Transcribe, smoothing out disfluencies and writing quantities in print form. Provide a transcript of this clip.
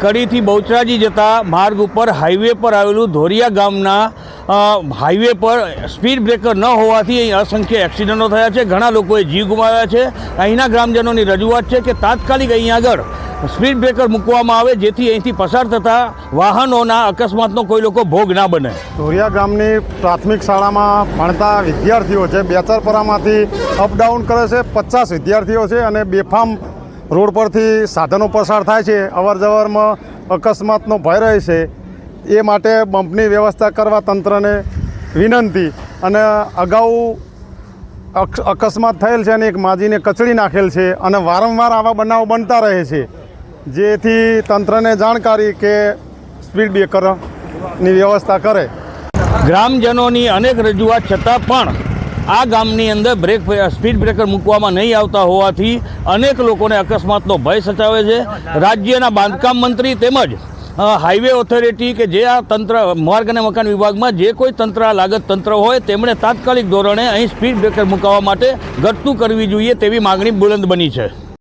કડીથી બહુચરાજી જતા માર્ગ ઉપર હાઈવે પર આવેલું ધોરિયા ગામના હાઈવે પર સ્પીડ બ્રેકર ન હોવાથી અહીં અસંખ્ય એક્સિડન્ટો થયા છે, ઘણા લોકોએ જીવ ગુમાવ્યા છે। અહીંના ગ્રામજનોની રજૂઆત છે કે તાત્કાલિક અહીં આગળ સ્પીડ બ્રેકર મૂકવામાં આવે જેથી અહીંથી પસાર થતા વાહનોના અકસ્માતનો કોઈ લોકો ભોગ ના બને। ધોરિયા ગામની પ્રાથમિક શાળામાં ભણતા વિદ્યાર્થીઓ છે, બેચરપરામાંથી અપડાઉન કરે છે, 50 વિદ્યાર્થીઓ છે અને બેફામ રોડ પરથી સાધનો પસાર થાય છે, અવર જવરમાં અકસ્માતનો ભય રહે છે। એ માટે બમ્પની વ્યવસ્થા કરવા તંત્રને વિનંતી। અને અગાઉ અકસ્માત થયેલ છે અને એક માજીને કચડી નાખેલ છે અને વારંવાર આવા બનાવો બનતા રહે છે, જેથી તંત્રને જાણકારી કે સ્પીડ બ્રેકરની વ્યવસ્થા કરે। ગ્રામજનોની અનેક રજૂઆત છતાં પણ આ ગામની અંદર સ્પીડ બ્રેકર મૂકવામાં નહીં આવતા હોવાથી અનેક લોકોને અકસ્માતનો ભય સતાવે છે। રાજ્યના બાંધકામ મંત્રી તેમજ હાઈવે ઓથોરિટી કે જે આ તંત્ર માર્ગ અને મકાન વિભાગમાં જે કોઈ તંત્ર લાગત તંત્ર હોય તેમણે તાત્કાલિક ધોરણે અહીં સ્પીડ બ્રેકર મૂકવા માટે ગતતું કરવી જોઈએ તેવી માગણી બુલંદ બની છે।